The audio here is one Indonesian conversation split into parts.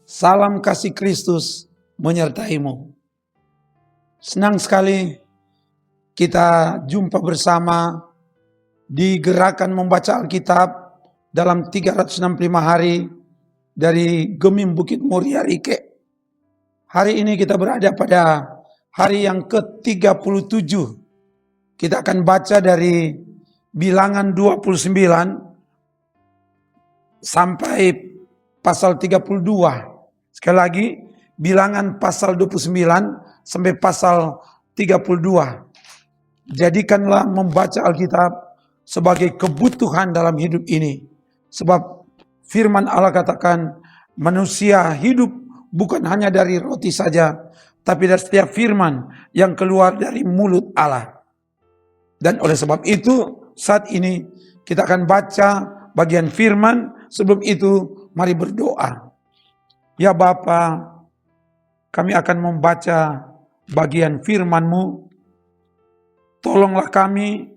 Salam kasih Kristus menyertaimu. Senang sekali kita jumpa bersama di gerakan membaca Alkitab dalam 365 hari dari Gemim Bukit Muria Rike. Hari ini kita berada pada hari yang ke-37. Kita akan baca dari Bilangan 29 sampai pasal 32. Sekali lagi, Bilangan pasal 29 sampai pasal 32. Jadikanlah membaca Alkitab sebagai kebutuhan dalam hidup ini. Sebab firman Allah katakan, manusia hidup bukan hanya dari roti saja, tapi dari setiap firman yang keluar dari mulut Allah. Dan oleh sebab itu, saat ini kita akan baca bagian firman. Sebelum itu, mari berdoa. Ya Bapa, kami akan membaca bagian firman-Mu. Tolonglah kami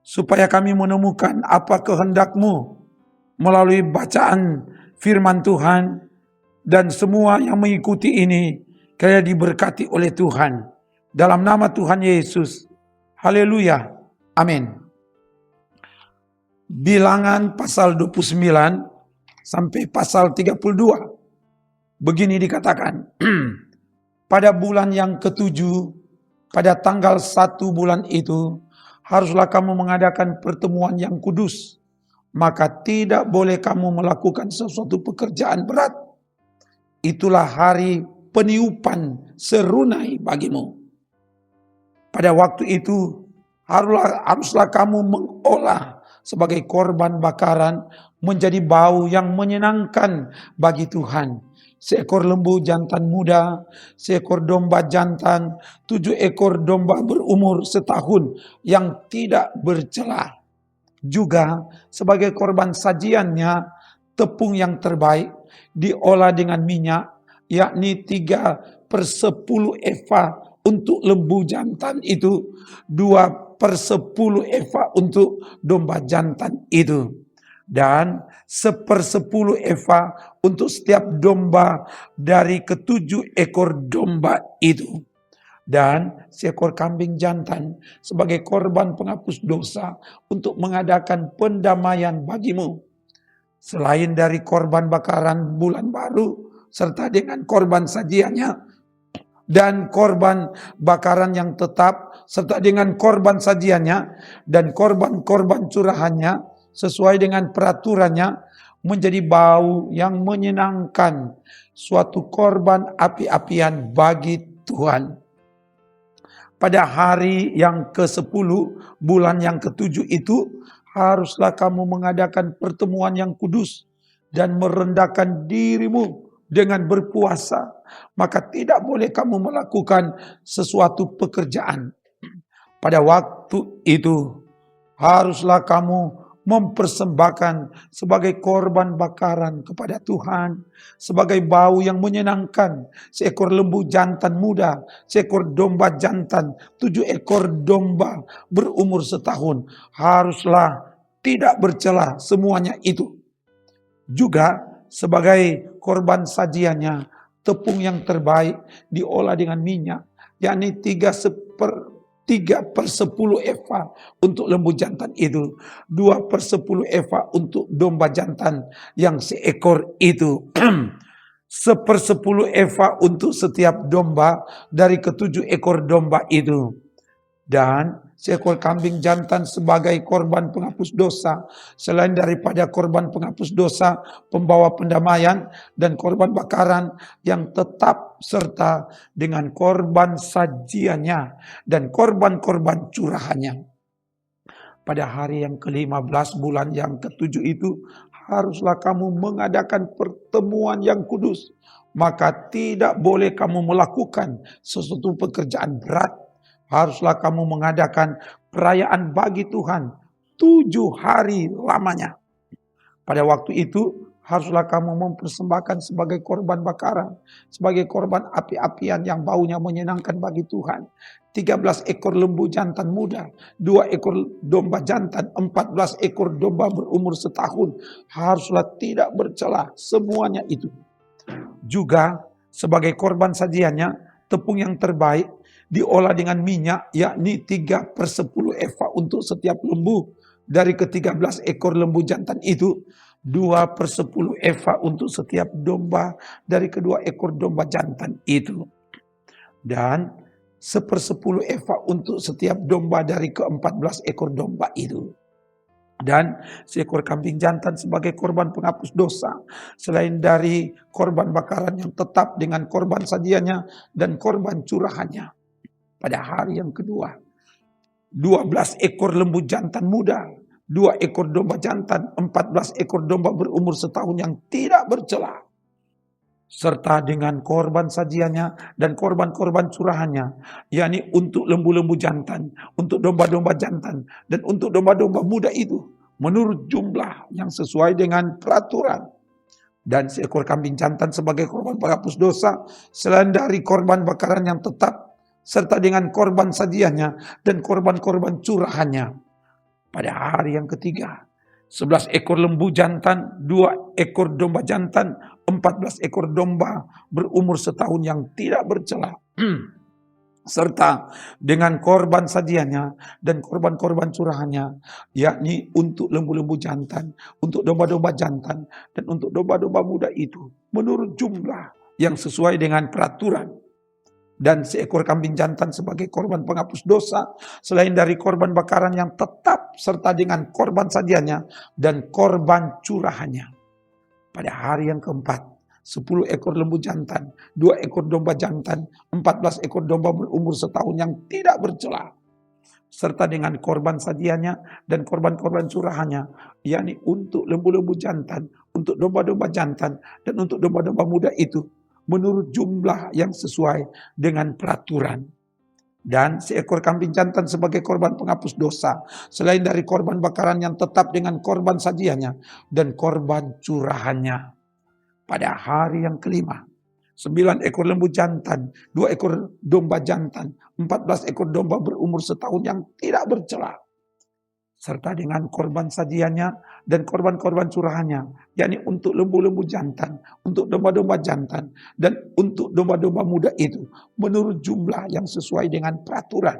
supaya kami menemukan apa kehendak-Mu melalui bacaan firman Tuhan, dan semua yang mengikuti ini kaya diberkati oleh Tuhan. Dalam nama Tuhan Yesus. Haleluya. Amin. Bilangan pasal 29 sampai pasal 32. Begini dikatakan, pada bulan yang ke-7, pada tanggal 1 bulan itu, haruslah kamu mengadakan pertemuan yang kudus. Maka tidak boleh kamu melakukan sesuatu pekerjaan berat. Itulah hari peniupan serunai bagimu. Pada waktu itu, haruslah kamu mengolah sebagai korban bakaran menjadi bau yang menyenangkan bagi Tuhan. Seekor lembu jantan muda, seekor domba jantan, 7 ekor domba berumur setahun yang tidak bercela. Juga sebagai korban sajiannya, tepung yang terbaik diolah dengan minyak, yakni 3/10 eva untuk lembu jantan itu, 2/10 eva untuk domba jantan itu, dan 1/10 eva untuk setiap domba dari ke-7 ekor domba itu, dan seekor kambing jantan sebagai korban penghapus dosa untuk mengadakan pendamaian bagimu. Selain dari korban bakaran bulan baru serta dengan korban sajiannya dan korban bakaran yang tetap serta dengan korban sajiannya dan korban-korban curahannya sesuai dengan peraturannya, menjadi bau yang menyenangkan, suatu korban api-apian bagi Tuhan. Pada hari yang ke-10 bulan yang ke-7 itu, haruslah kamu mengadakan pertemuan yang kudus dan merendahkan dirimu dengan berpuasa. Maka tidak boleh kamu melakukan sesuatu pekerjaan. Pada waktu itu, haruslah kamu mempersembahkan sebagai korban bakaran kepada Tuhan, sebagai bau yang menyenangkan, seekor lembu jantan muda, seekor domba jantan, 7 ekor domba berumur setahun. Haruslah tidak bercela semuanya itu. Juga sebagai korban sajiannya, tepung yang terbaik diolah dengan minyak, yakni 3/10 eva untuk lembu jantan itu, 2/10 eva untuk domba jantan yang seekor itu, 1/10 eva untuk setiap domba dari ke-7 ekor domba itu, dan seekor kambing jantan sebagai korban penghapus dosa, selain daripada korban penghapus dosa, pembawa pendamaian, dan korban bakaran yang tetap, serta dengan korban sajiannya dan korban-korban curahannya. Pada hari yang ke-15 bulan yang ke-7 itu, haruslah kamu mengadakan pertemuan yang kudus. Maka tidak boleh kamu melakukan sesuatu pekerjaan berat. Haruslah kamu mengadakan perayaan bagi Tuhan 7 hari lamanya. Pada waktu itu haruslah kamu mempersembahkan sebagai korban bakaran, sebagai korban api-apian yang baunya menyenangkan bagi Tuhan. 13 ekor lembu jantan muda, 2 ekor domba jantan, 14 ekor domba berumur setahun, haruslah tidak bercela semuanya itu. Juga sebagai korban sajiannya, tepung yang terbaik diolah dengan minyak, yakni 3/10 eva untuk setiap lembu. Dari ke-13 ekor lembu jantan itu, 2/10 eva untuk setiap domba dari kedua ekor domba jantan itu. Dan 1/10 eva untuk setiap domba dari ke-14 ekor domba itu. Dan seekor kambing jantan sebagai korban penghapus dosa, selain dari korban bakaran yang tetap dengan korban sajiannya dan korban curahannya. Pada hari yang kedua, 12 ekor lembu jantan muda, 2 ekor domba jantan, 14 ekor domba berumur setahun yang tidak bercela, serta dengan korban sajiannya dan korban-korban curahannya, yakni untuk lembu-lembu jantan, untuk domba-domba jantan, dan untuk domba-domba muda itu, menurut jumlah yang sesuai dengan peraturan. Dan seekor kambing jantan sebagai korban penghapus dosa, selain dari korban bakaran yang tetap, serta dengan korban sajiannya dan korban-korban curahannya. Pada hari yang ketiga, 11 ekor lembu jantan, 2 ekor domba jantan, 14 ekor domba berumur setahun yang tidak bercela. Serta dengan korban sajiannya dan korban-korban curahannya, yakni untuk lembu-lembu jantan, untuk domba-domba jantan, dan untuk domba-domba muda itu, menurut jumlah yang sesuai dengan peraturan. Dan seekor kambing jantan sebagai korban penghapus dosa, selain dari korban bakaran yang tetap, serta dengan korban sajiannya dan korban curahannya. Pada hari yang keempat, 10 ekor lembu jantan, 2 ekor domba jantan, 14 ekor domba berumur setahun yang tidak bercela, serta dengan korban sajiannya dan korban-korban curahannya, yakni untuk lembu-lembu jantan, untuk domba-domba jantan, dan untuk domba-domba muda itu, menurut jumlah yang sesuai dengan peraturan. Dan seekor kambing jantan sebagai korban penghapus dosa, selain dari korban bakaran yang tetap dengan korban sajiannya dan korban curahannya. Pada hari yang kelima, 9 ekor lembu jantan, 2 ekor domba jantan, 14 ekor domba berumur setahun yang tidak bercela, serta dengan korban sajiannya dan korban-korban curahannya, yakni untuk lembu-lembu jantan, untuk domba-domba jantan, dan untuk domba-domba muda itu, menurut jumlah yang sesuai dengan peraturan.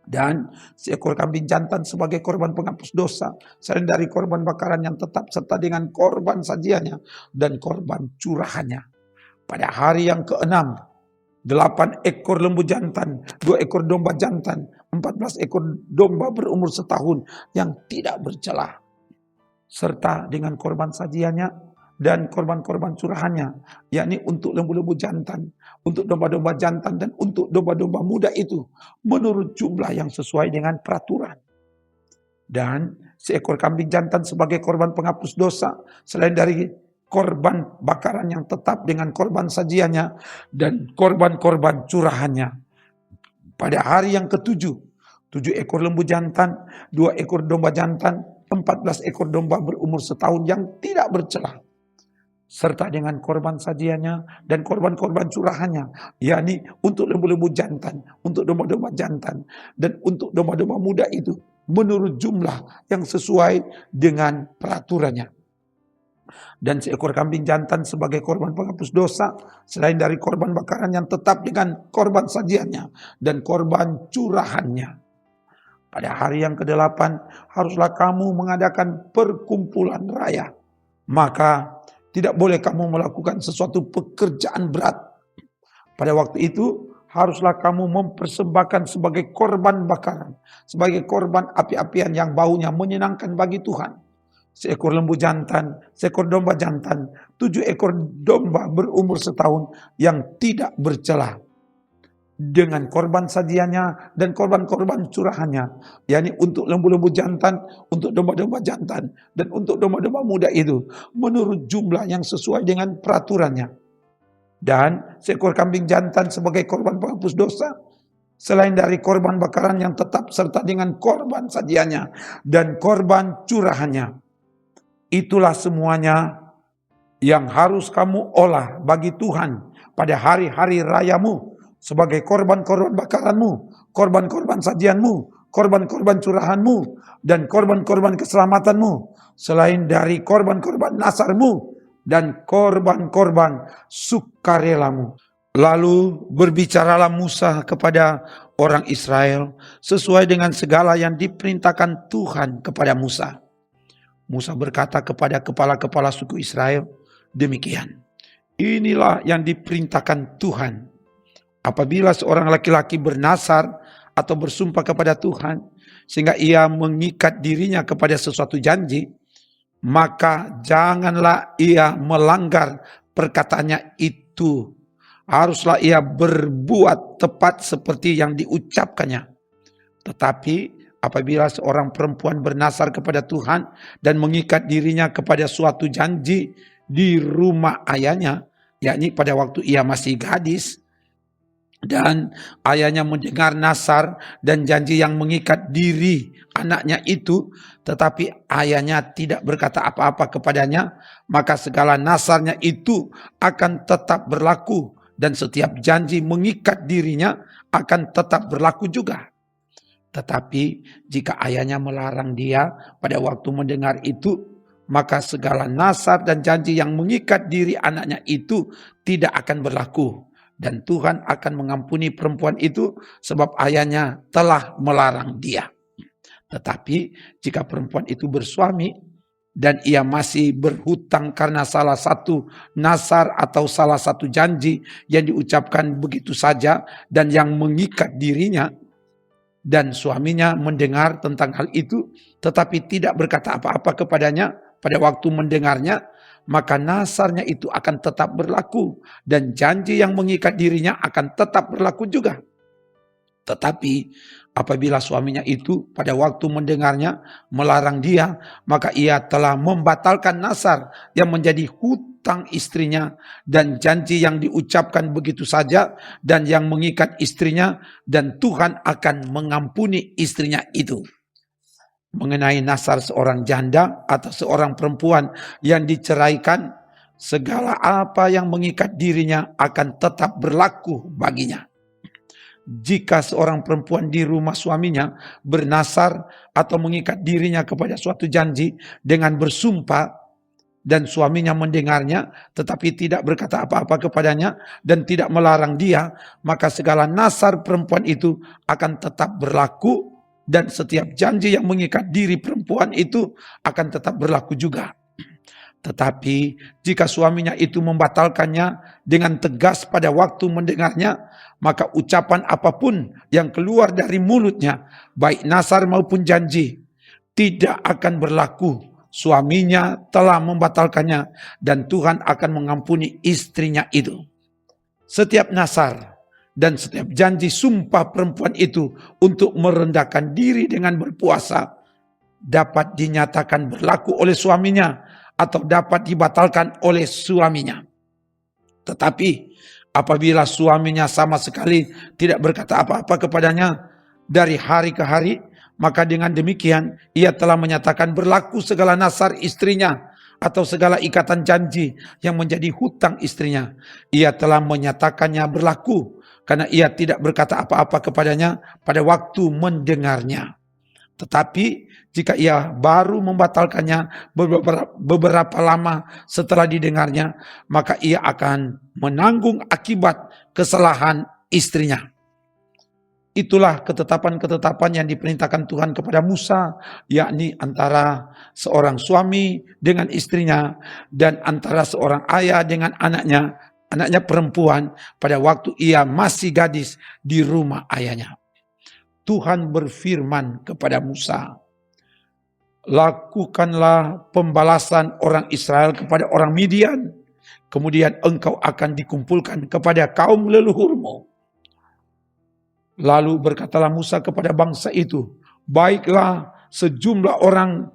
Dan seekor kambing jantan sebagai korban penghapus dosa, selain dari korban bakaran yang tetap, serta dengan korban sajiannya dan korban curahannya. Pada hari yang keenam, 8 ekor lembu jantan, 2 ekor domba jantan, 14 ekor domba berumur setahun yang tidak bercela, serta dengan korban sajiannya dan korban-korban curahannya, yakni untuk lembu-lembu jantan, untuk domba-domba jantan, dan untuk domba-domba muda itu, menurut jumlah yang sesuai dengan peraturan. Dan seekor kambing jantan sebagai korban penghapus dosa, selain dari korban bakaran yang tetap dengan korban sajiannya dan korban-korban curahannya. Pada hari yang ketujuh, 7 ekor lembu jantan, 2 ekor domba jantan, 14 ekor domba berumur setahun yang tidak bercela, serta dengan korban sajiannya dan korban-korban curahannya, yakni untuk lembu-lembu jantan, untuk domba-domba jantan, dan untuk domba-domba muda itu, menurut jumlah yang sesuai dengan peraturannya. Dan seekor kambing jantan sebagai korban penghapus dosa, selain dari korban bakaran yang tetap dengan korban sajiannya dan korban curahannya. Pada hari yang ke-8, haruslah kamu mengadakan perkumpulan raya. Maka tidak boleh kamu melakukan sesuatu pekerjaan berat. Pada waktu itu, haruslah kamu mempersembahkan sebagai korban bakaran, sebagai korban api-apian yang baunya menyenangkan bagi Tuhan, seekor lembu jantan, seekor domba jantan, 7 ekor domba berumur setahun yang tidak bercela, dengan korban sajiannya dan korban-korban curahannya, yakni untuk lembu-lembu jantan, untuk domba-domba jantan, dan untuk domba-domba muda itu, menurut jumlah yang sesuai dengan peraturannya. Dan seekor kambing jantan sebagai korban penghapus dosa, selain dari korban bakaran yang tetap, serta dengan korban sajiannya dan korban curahannya. Itulah semuanya yang harus kamu olah bagi Tuhan pada hari-hari rayamu sebagai korban-korban bakaranmu, korban-korban sajianmu, korban-korban curahanmu, dan korban-korban keselamatanmu, selain dari korban-korban nasarmu dan korban-korban sukarelamu. Lalu berbicaralah Musa kepada orang Israel sesuai dengan segala yang diperintahkan Tuhan kepada Musa. Musa berkata kepada kepala-kepala suku Israel, demikian, inilah yang diperintahkan Tuhan. Apabila seorang laki-laki bernasar atau bersumpah kepada Tuhan, sehingga ia mengikat dirinya kepada sesuatu janji, maka janganlah ia melanggar perkataannya itu. Haruslah ia berbuat tepat seperti yang diucapkannya. Tetapi apabila seorang perempuan bernasar kepada Tuhan dan mengikat dirinya kepada suatu janji di rumah ayahnya, yakni pada waktu ia masih gadis, dan ayahnya mendengar nasar dan janji yang mengikat diri anaknya itu, tetapi ayahnya tidak berkata apa-apa kepadanya, maka segala nasarnya itu akan tetap berlaku, dan setiap janji mengikat dirinya akan tetap berlaku juga. Tetapi jika ayahnya melarang dia pada waktu mendengar itu, maka segala nasar dan janji yang mengikat diri anaknya itu tidak akan berlaku. Dan Tuhan akan mengampuni perempuan itu sebab ayahnya telah melarang dia. Tetapi jika perempuan itu bersuami dan ia masih berhutang karena salah satu nasar atau salah satu janji yang diucapkan begitu saja dan yang mengikat dirinya, dan suaminya mendengar tentang hal itu tetapi tidak berkata apa-apa kepadanya pada waktu mendengarnya, maka nasarnya itu akan tetap berlaku dan janji yang mengikat dirinya akan tetap berlaku juga. Tetapi apabila suaminya itu pada waktu mendengarnya melarang dia, maka ia telah membatalkan nasar yang menjadi hutang istrinya dan janji yang diucapkan begitu saja dan yang mengikat istrinya, dan Tuhan akan mengampuni istrinya itu. Mengenai nasar seorang janda atau seorang perempuan yang diceraikan, segala apa yang mengikat dirinya akan tetap berlaku baginya. Jika seorang perempuan di rumah suaminya bernasar atau mengikat dirinya kepada suatu janji dengan bersumpah dan suaminya mendengarnya tetapi tidak berkata apa-apa kepadanya dan tidak melarang dia, maka segala nasar perempuan itu akan tetap berlaku dan setiap janji yang mengikat diri perempuan itu akan tetap berlaku juga. Tetapi jika suaminya itu membatalkannya dengan tegas pada waktu mendengarnya, maka ucapan apapun yang keluar dari mulutnya, baik nasar maupun janji, tidak akan berlaku. Suaminya telah membatalkannya dan Tuhan akan mengampuni istrinya itu. Setiap nasar dan setiap janji sumpah perempuan itu untuk merendahkan diri dengan berpuasa dapat dinyatakan berlaku oleh suaminya atau dapat dibatalkan oleh suaminya. Tetapi apabila suaminya sama sekali tidak berkata apa-apa kepadanya dari hari ke hari, maka dengan demikian ia telah menyatakan berlaku segala nasar istrinya atau segala ikatan janji yang menjadi hutang istrinya. Ia telah menyatakannya berlaku karena ia tidak berkata apa-apa kepadanya pada waktu mendengarnya. Tetapi jika ia baru membatalkannya beberapa lama setelah didengarnya, maka ia akan menanggung akibat kesalahan istrinya. Itulah ketetapan-ketetapan yang diperintahkan Tuhan kepada Musa, yakni antara seorang suami dengan istrinya dan antara seorang ayah dengan anaknya perempuan pada waktu ia masih gadis di rumah ayahnya. Tuhan berfirman kepada Musa, lakukanlah pembalasan orang Israel kepada orang Midian, kemudian engkau akan dikumpulkan kepada kaum leluhurmu. Lalu berkatalah Musa kepada bangsa itu, baiklah sejumlah orang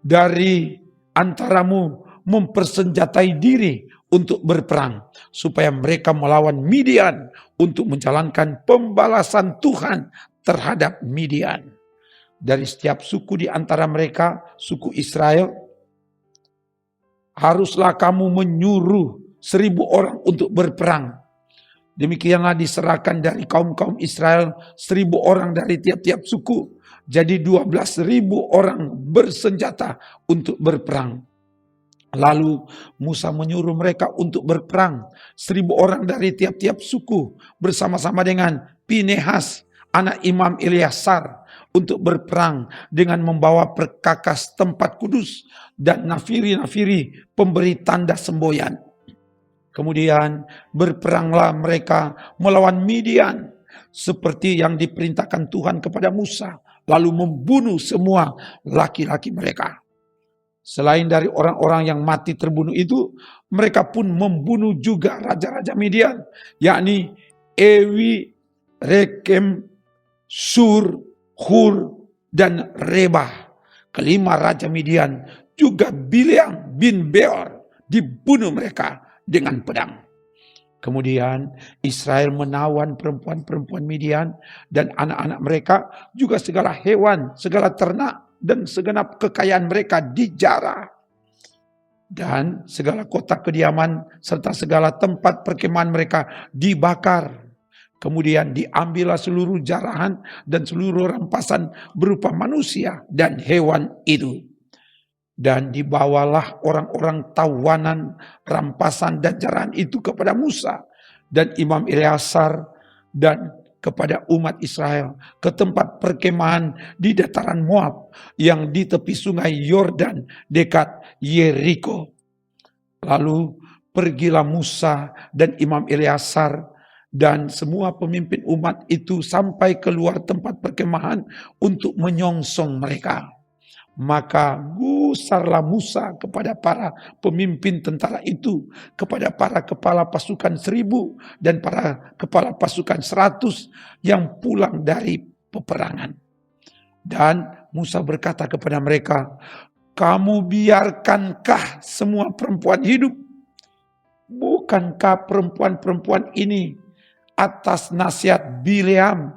dari antaramu mempersenjatai diri untuk berperang, supaya mereka melawan Midian untuk menjalankan pembalasan Tuhan terhadap Midian. Dari setiap suku di antara mereka, suku Israel, haruslah kamu menyuruh 1.000 orang untuk berperang. Demikianlah diserahkan dari kaum-kaum Israel 1.000 orang dari tiap-tiap suku. Jadi 12.000 orang bersenjata untuk berperang. Lalu Musa menyuruh mereka untuk berperang 1.000 orang dari tiap-tiap suku bersama-sama dengan Pinehas, anak Imam Eleazar, untuk berperang dengan membawa perkakas tempat kudus dan nafiri-nafiri pemberi tanda semboyan. Kemudian berperanglah mereka melawan Midian seperti yang diperintahkan Tuhan kepada Musa, lalu membunuh semua laki-laki mereka. Selain dari orang-orang yang mati terbunuh itu, mereka pun membunuh juga raja-raja Midian, yakni Ewi, Rekem, Sur, Hur, dan Rebah. Kelima raja Midian, juga Bileam bin Beor, dibunuh mereka dengan pedang. Kemudian Israel menawan perempuan-perempuan Midian dan anak-anak mereka, juga segala hewan, segala ternak, dan segenap kekayaan mereka dijarah. Dan segala kota kediaman serta segala tempat perkemahan mereka dibakar. Kemudian diambillah seluruh jarahan dan seluruh rampasan berupa manusia dan hewan itu. Dan dibawalah orang-orang tawanan, rampasan dan jarahan itu kepada Musa dan Imam Eleazar dan kepada umat Israel ke tempat perkemahan di dataran Moab yang di tepi sungai Yordan dekat Yeriko. Lalu pergilah Musa dan Imam Eleazar dan semua pemimpin umat itu sampai keluar tempat perkemahan untuk menyongsong mereka. Maka gusarlah Musa kepada para pemimpin tentara itu, kepada para kepala pasukan 1.000 dan para kepala pasukan 100 yang pulang dari peperangan. Dan Musa berkata kepada mereka, kamu biarkankah semua perempuan hidup? Bukankah perempuan-perempuan ini atas nasihat Bileam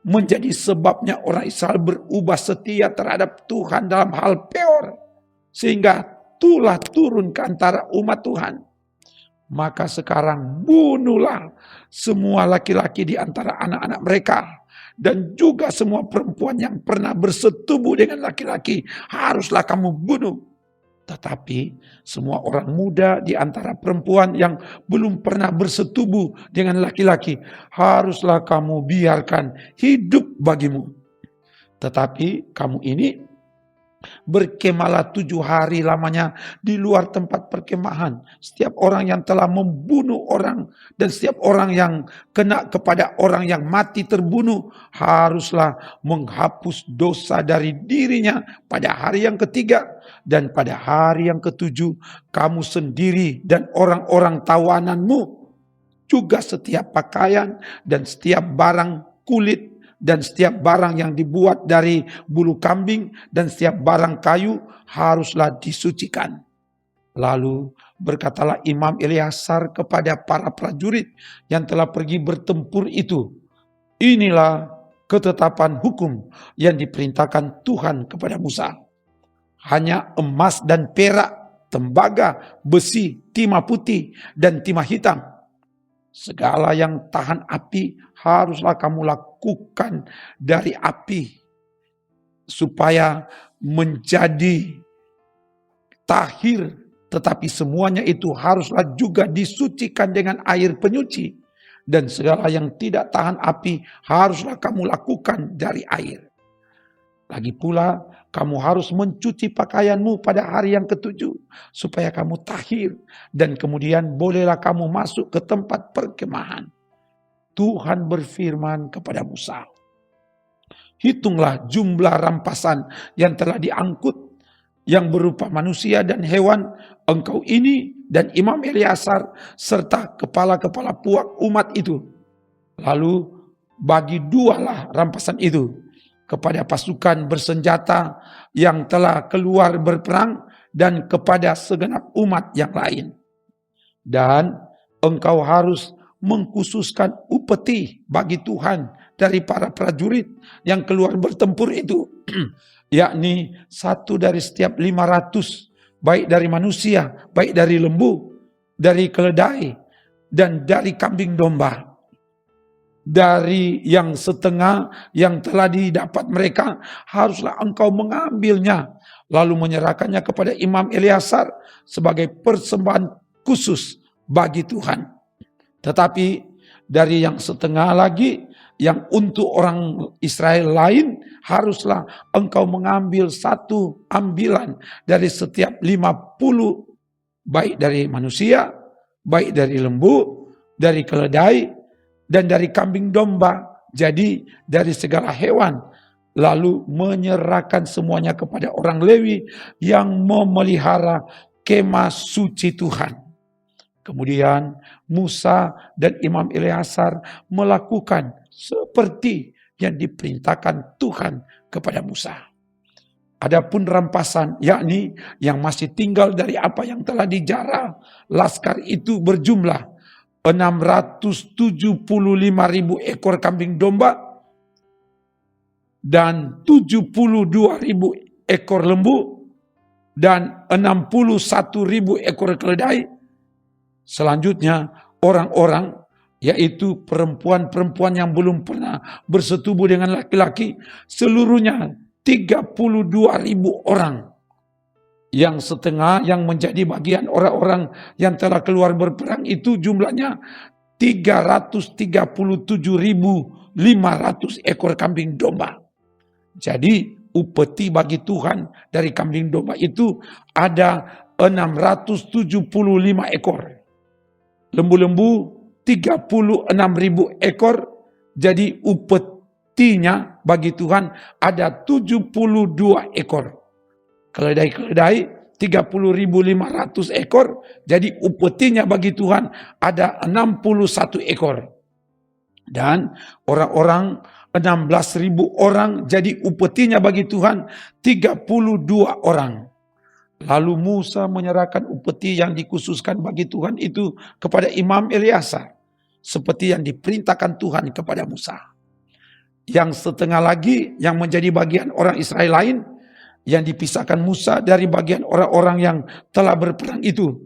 menjadi sebabnya orang Israel berubah setia terhadap Tuhan dalam hal Peor, sehingga tulah turun ke antara umat Tuhan? Maka sekarang bunuhlah semua laki-laki di antara anak-anak mereka, dan juga semua perempuan yang pernah bersetubuh dengan laki-laki haruslah kamu bunuh. Tetapi semua orang muda di antara perempuan yang belum pernah bersetubuh dengan laki-laki haruslah kamu biarkan hidup bagimu. Tetapi kamu ini berkemalah 7 hari lamanya di luar tempat perkemahan. Setiap orang yang telah membunuh orang dan setiap orang yang kena kepada orang yang mati terbunuh haruslah menghapus dosa dari dirinya pada hari yang ketiga. Dan pada hari yang ke-7 kamu sendiri dan orang-orang tawananmu, juga setiap pakaian dan setiap barang kulit dan setiap barang yang dibuat dari bulu kambing dan setiap barang kayu haruslah disucikan. Lalu berkatalah Imam Eleazar kepada para prajurit yang telah pergi bertempur itu, inilah ketetapan hukum yang diperintahkan Tuhan kepada Musa. Hanya emas dan perak, tembaga, besi, timah putih, dan timah hitam. Segala yang tahan api haruslah kamu lakukan dari api, supaya menjadi tahir. Tetapi semuanya itu haruslah juga disucikan dengan air penyuci. Dan segala yang tidak tahan api haruslah kamu lakukan dari air. Lagi pula kamu harus mencuci pakaianmu pada hari yang ke-7 supaya kamu tahir, dan kemudian bolehlah kamu masuk ke tempat perkemahan. Tuhan berfirman kepada Musa, hitunglah jumlah rampasan yang telah diangkut yang berupa manusia dan hewan, engkau ini dan Imam Eleazar serta kepala-kepala puak umat itu. Lalu bagi 2lah rampasan itu kepada pasukan bersenjata yang telah keluar berperang dan kepada segenap umat yang lain. Dan engkau harus mengkhususkan upeti bagi Tuhan dari para prajurit yang keluar bertempur itu, yakni 1 dari setiap 500 baik dari manusia, baik dari lembu, dari keledai, dan dari kambing domba. Dari yang setengah yang telah didapat mereka, haruslah engkau mengambilnya, lalu menyerahkannya kepada Imam Eleazar sebagai persembahan khusus bagi Tuhan. Tetapi dari yang setengah lagi, yang untuk orang Israel lain, haruslah engkau mengambil satu ambilan dari setiap 50, baik dari manusia, baik dari lembu, dari keledai, dan dari kambing domba, jadi dari segala hewan, lalu menyerahkan semuanya kepada orang Lewi yang memelihara kemah suci Tuhan. Kemudian Musa dan Imam Eleazar melakukan seperti yang diperintahkan Tuhan kepada Musa. Adapun rampasan, yakni yang masih tinggal dari apa yang telah dijara laskar itu, berjumlah 675.000 ekor kambing domba dan 72.000 ekor lembu dan 61.000 ekor keledai. Selanjutnya orang-orang, yaitu perempuan-perempuan yang belum pernah bersetubuh dengan laki-laki, seluruhnya 32.000 orang. Yang setengah yang menjadi bagian orang-orang yang telah keluar berperang itu jumlahnya 337.500 ekor kambing domba. Jadi upeti bagi Tuhan dari kambing domba itu ada 675 ekor. Lembu-lembu 36.000 ekor. Jadi upetinya bagi Tuhan ada 72 ekor. Keledai-keledai 30.500 ekor, jadi upetinya bagi Tuhan ada 61 ekor. Dan orang-orang 16.000 orang, jadi upetinya bagi Tuhan 32 orang. Lalu Musa menyerahkan upeti yang dikhususkan bagi Tuhan itu kepada Imam Eleazar, seperti yang diperintahkan Tuhan kepada Musa. Yang setengah lagi yang menjadi bagian orang Israel lain, yang dipisahkan Musa dari bagian orang-orang yang telah berperang itu,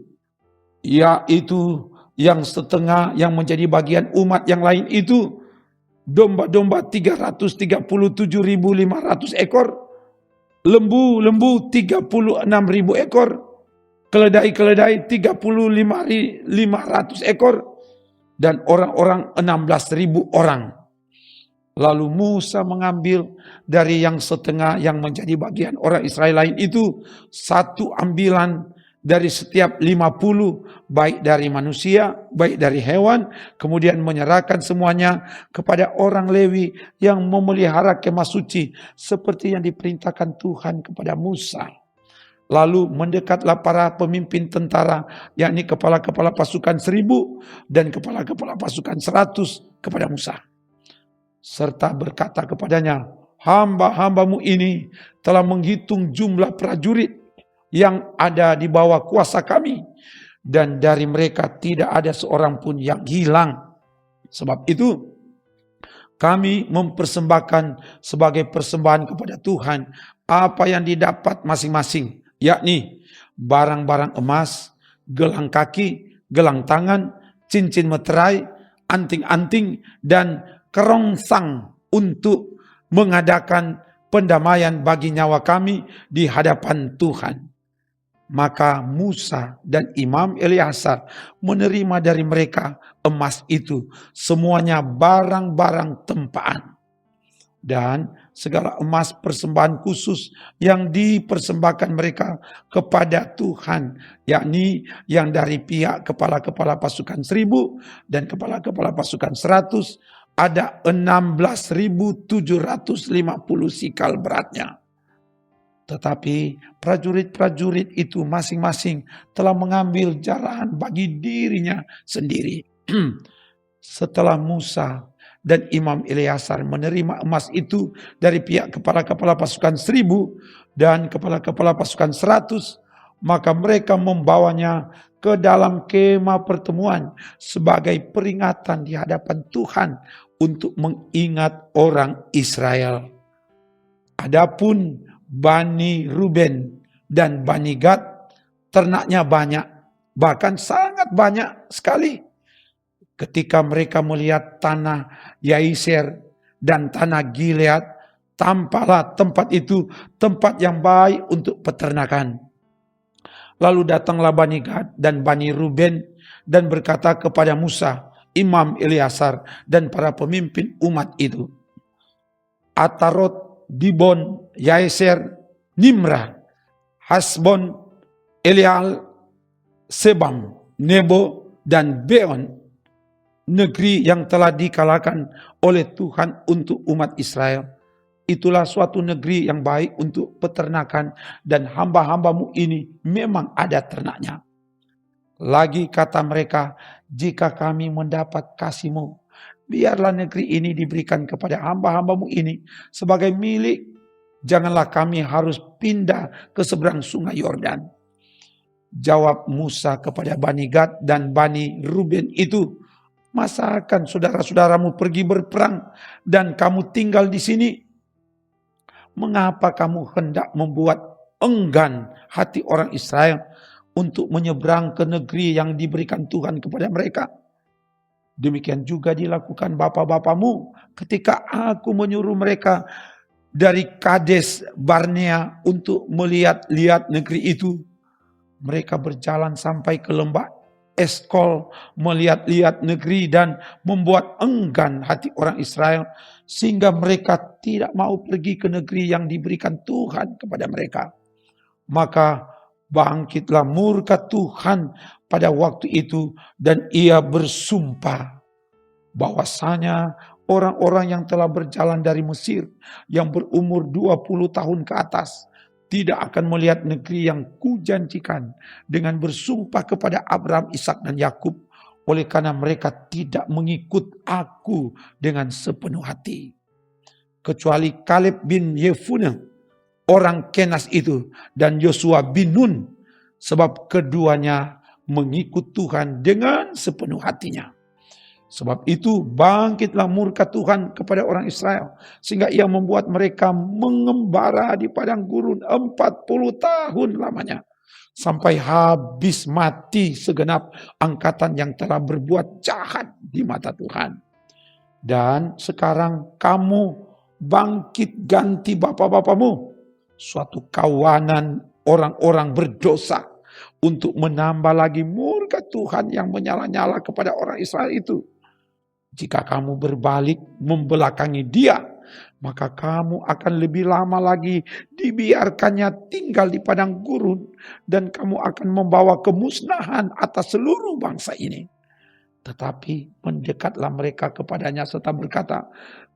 yaitu yang setengah yang menjadi bagian umat yang lain itu, domba-domba 337.500 ekor, lembu-lembu 36.000 ekor, keledai-keledai 35.500 ekor, dan orang-orang 16.000 orang. Lalu Musa mengambil dari yang setengah yang menjadi bagian orang Israel lain itu satu ambilan dari setiap 50, baik dari manusia, baik dari hewan, kemudian menyerahkan semuanya kepada orang Lewi yang memelihara kemah suci, seperti yang diperintahkan Tuhan kepada Musa. Lalu mendekatlah para pemimpin tentara, yakni kepala-kepala pasukan 1.000 dan kepala-kepala pasukan 100 kepada Musa, serta berkata kepadanya, hamba-hambamu ini telah menghitung jumlah prajurit yang ada di bawah kuasa kami, dan dari mereka tidak ada seorang pun yang hilang. Sebab itu kami mempersembahkan sebagai persembahan kepada Tuhan apa yang didapat masing-masing, yakni barang-barang emas, gelang kaki, gelang tangan, cincin meterai, anting-anting, dan kerongsang untuk mengadakan pendamaian bagi nyawa kami di hadapan Tuhan. Maka Musa dan Imam Eleazar menerima dari mereka emas itu, semuanya barang-barang tempaan, dan segala emas persembahan khusus yang dipersembahkan mereka kepada Tuhan, yakni yang dari pihak kepala-kepala pasukan 1.000 dan kepala-kepala pasukan 100, ada 16.750 sikal beratnya. Tetapi prajurit-prajurit itu masing-masing telah mengambil jarahan bagi dirinya sendiri. Setelah Musa dan Imam Eleazar menerima emas itu dari pihak kepala-kepala pasukan 1.000 dan kepala-kepala pasukan 100, maka mereka membawanya ke dalam kemah pertemuan sebagai peringatan di hadapan Tuhan untuk mengingat orang Israel. Adapun Bani Ruben dan Bani Gad ternaknya banyak, bahkan sangat banyak sekali. Ketika mereka melihat tanah Yaiser dan tanah Gilead, tampaklah tempat itu tempat yang baik untuk peternakan. Lalu datanglah Bani Gad dan Bani Ruben dan berkata kepada Musa, Imam Eleazar dan para pemimpin umat itu, Atarot, Dibon, Yaiser, Nimrah, Hasbon, Eleal, Sebam, Nebo, dan Beon, negeri yang telah dikalahkan oleh Tuhan untuk umat Israel. Itulah suatu negeri yang baik untuk peternakan dan hamba-hambamu ini memang ada ternaknya. Lagi kata mereka, jika kami mendapat kasih-Mu, biarlah negeri ini diberikan kepada hamba-hambamu ini sebagai milik. Janganlah kami harus pindah ke seberang sungai Yordan. Jawab Musa kepada Bani Gad dan Bani Ruben itu, masakan saudara-saudaramu pergi berperang dan kamu tinggal di sini? Mengapa kamu hendak membuat enggan hati orang Israel untuk menyeberang ke negeri yang diberikan Tuhan kepada mereka? Demikian juga dilakukan bapa-bapamu ketika aku menyuruh mereka dari Kades Barnea untuk melihat-lihat negeri itu. Mereka berjalan sampai ke lembah Eskol melihat-lihat negeri dan membuat enggan hati orang Israel sehingga mereka tidak mau pergi ke negeri yang diberikan Tuhan kepada mereka. Maka bangkitlah murka Tuhan pada waktu itu dan ia bersumpah bahwasanya orang-orang yang telah berjalan dari Mesir yang berumur 20 tahun ke atas tidak akan melihat negeri yang kujanjikan, dengan bersumpah kepada Abraham, Ishak dan Yakub, oleh karena mereka tidak mengikut aku dengan sepenuh hati. Kecuali Kaleb bin Yefuneh, orang Kenas itu, dan Yosua bin Nun, sebab keduanya mengikut Tuhan dengan sepenuh hatinya. Sebab itu bangkitlah murka Tuhan kepada orang Israel, sehingga ia membuat mereka mengembara di padang gurun 40 tahun lamanya, sampai habis mati segenap angkatan yang telah berbuat jahat di mata Tuhan. Dan sekarang kamu bangkit ganti bapa-bapamu, suatu kawanan orang-orang berdosa, untuk menambah lagi murka Tuhan yang menyala-nyala kepada orang Israel itu. Jika kamu berbalik membelakangi dia, maka kamu akan lebih lama lagi dibiarkannya tinggal di padang gurun, dan kamu akan membawa kemusnahan atas seluruh bangsa ini. Tetapi mendekatlah mereka kepadanya serta berkata,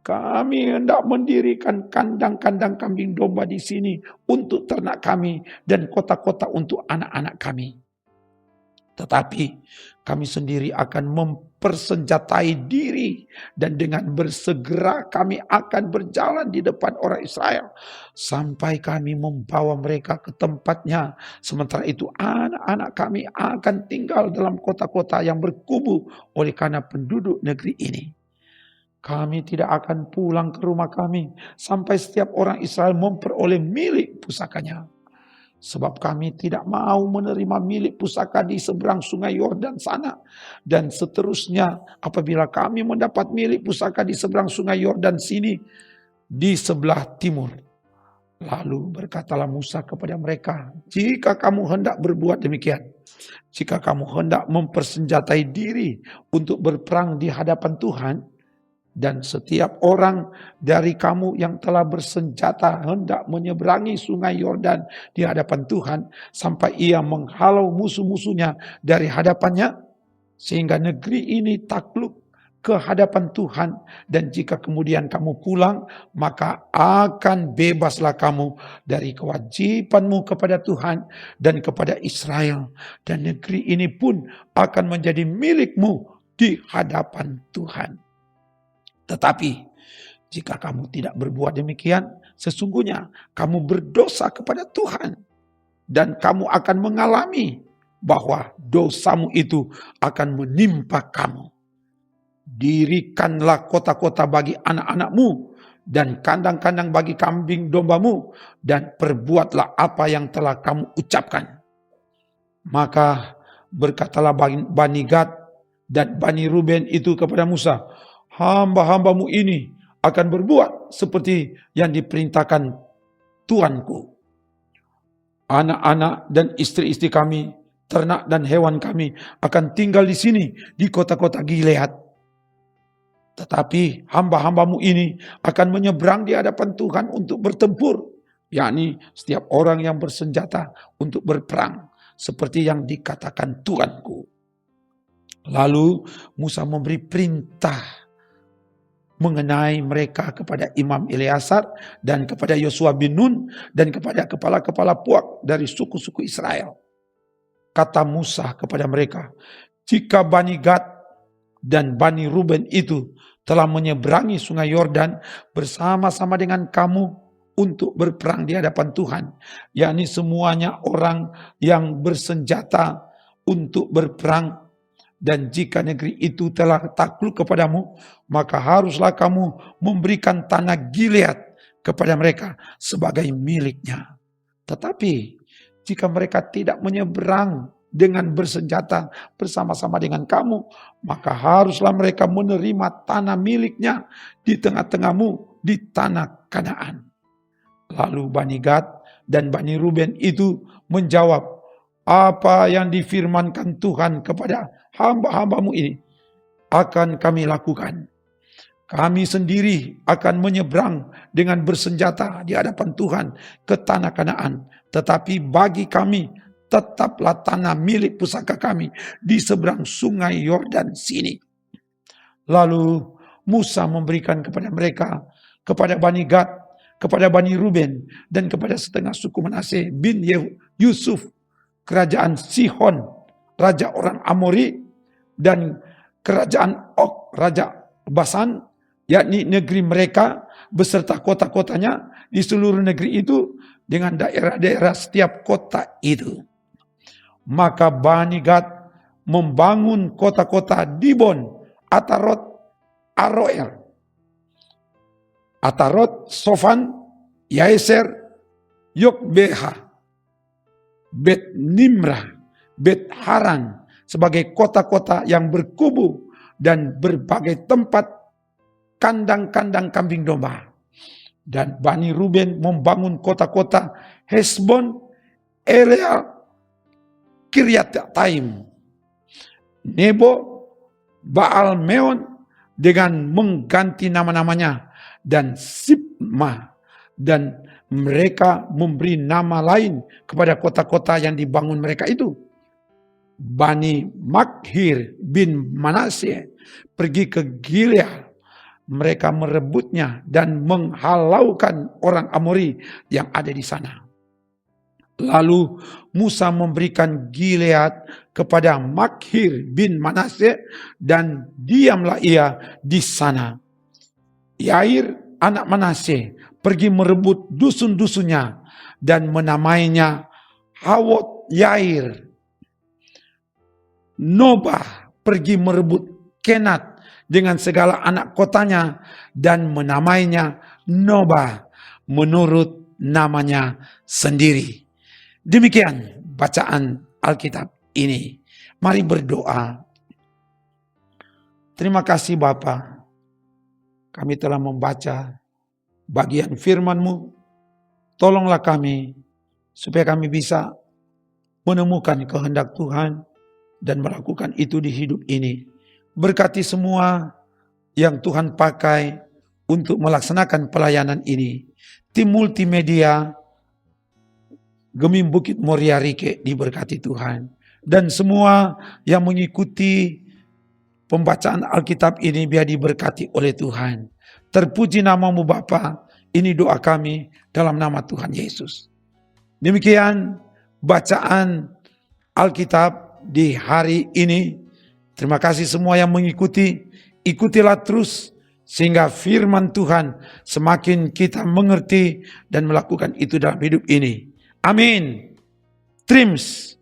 kami hendak mendirikan kandang-kandang kambing domba di sini untuk ternak kami dan kota-kota untuk anak-anak kami. Tetapi kami sendiri akan mempersenjatai diri dan dengan bersegera kami akan berjalan di depan orang Israel sampai kami membawa mereka ke tempatnya. Sementara itu anak-anak kami akan tinggal dalam kota-kota yang berkubu oleh karena penduduk negeri ini. Kami tidak akan pulang ke rumah kami sampai setiap orang Israel memperoleh milik pusakanya. Sebab kami tidak mau menerima milik pusaka di seberang sungai Yordan sana. Dan seterusnya apabila kami mendapat milik pusaka di seberang sungai Yordan sini, di sebelah timur. Lalu berkatalah Musa kepada mereka, jika kamu hendak berbuat demikian, jika kamu hendak mempersenjatai diri untuk berperang di hadapan Tuhan, dan setiap orang dari kamu yang telah bersenjata hendak menyeberangi sungai Yordan di hadapan Tuhan sampai ia menghalau musuh-musuhnya dari hadapannya, sehingga negeri ini takluk ke hadapan Tuhan, dan jika kemudian kamu pulang, maka akan bebaslah kamu dari kewajibanmu kepada Tuhan dan kepada Israel, dan negeri ini pun akan menjadi milikmu di hadapan Tuhan. Tetapi jika kamu tidak berbuat demikian, sesungguhnya kamu berdosa kepada Tuhan, dan kamu akan mengalami bahwa dosamu itu akan menimpa kamu. Dirikanlah kota-kota bagi anak-anakmu dan kandang-kandang bagi kambing dombamu, dan perbuatlah apa yang telah kamu ucapkan. Maka berkatalah Bani Gad dan Bani Ruben itu kepada Musa, hamba-hambamu ini akan berbuat seperti yang diperintahkan Tuanku. Anak-anak dan istri-istri kami, ternak dan hewan kami akan tinggal di sini, di kota-kota Gilead. Tetapi hamba-hambamu ini akan menyeberang di hadapan Tuhan untuk bertempur, yakni setiap orang yang bersenjata untuk berperang, seperti yang dikatakan Tuanku. Lalu Musa memberi perintah mengenai mereka kepada Imam Eleazar dan kepada Yosua bin Nun dan kepada kepala-kepala puak dari suku-suku Israel. Kata Musa kepada mereka, jika Bani Gad dan Bani Ruben itu telah menyeberangi sungai Yordan bersama-sama dengan kamu untuk berperang di hadapan Tuhan, yakni semuanya orang yang bersenjata untuk berperang, dan jika negeri itu telah takluk kepadamu, maka haruslah kamu memberikan tanah Gilead kepada mereka sebagai miliknya. Tetapi jika mereka tidak menyeberang dengan bersenjata bersama-sama dengan kamu, maka haruslah mereka menerima tanah miliknya di tengah-tengahmu di tanah Kanaan. Lalu Bani Gad dan Bani Ruben itu menjawab, apa yang difirmankan Tuhan kepada hamba-hambamu ini akan kami lakukan. Kami sendiri akan menyeberang dengan bersenjata di hadapan Tuhan ke tanah Kanaan. Tetapi bagi kami tetaplah tanah milik pusaka kami di seberang sungai Yordan sini. Lalu Musa memberikan kepada mereka, kepada Bani Gad, kepada Bani Ruben, dan kepada setengah suku Manase bin Yusuf, kerajaan Sihon, raja orang Amori, dan kerajaan Og, raja Basan, yakni negeri mereka beserta kota-kotanya di seluruh negeri itu dengan daerah-daerah setiap kota itu. Maka Bani Gad membangun kota-kota Dibon, Atarot, Aroer, Atarot, Sofan, Yaeser, Yokbeha, Bet Nimrah, Bet Haran sebagai kota-kota yang berkubu dan berbagai tempat kandang-kandang kambing domba. Dan Bani Ruben membangun kota-kota Hesbon, Elea, Kiryataim, Nebo, Baal Meon dengan mengganti nama-namanya, dan Sibma, dan mereka memberi nama lain kepada kota-kota yang dibangun mereka itu. Bani Makhir bin Manasye pergi ke Gilead, mereka merebutnya dan menghalaukan orang Amori yang ada di sana. Lalu Musa memberikan Gilead kepada Makhir bin Manasye dan diamlah ia di sana. Yair anak Manasye pergi merebut dusun-dusunnya dan menamainya Hawot Yair. Nobah pergi merebut Kenat dengan segala anak kotanya dan menamainya Nobah menurut namanya sendiri. Demikian bacaan Alkitab ini. Mari berdoa. Terima kasih Bapa, kami telah membaca bagian firman-Mu. Tolonglah kami supaya kami bisa menemukan kehendak Tuhan dan melakukan itu di hidup ini. Berkati semua yang Tuhan pakai untuk melaksanakan pelayanan ini. Tim multimedia Gemim Bukit Moria Rike diberkati Tuhan. Dan semua yang mengikuti pembacaan Alkitab ini biar diberkati oleh Tuhan. Terpuji nama-Mu Bapa. Ini doa kami dalam nama Tuhan Yesus. Demikian bacaan Alkitab di hari ini. Terima kasih semua yang mengikuti. Ikutilah terus sehingga firman Tuhan semakin kita mengerti dan melakukan itu dalam hidup ini. Amin. Trims.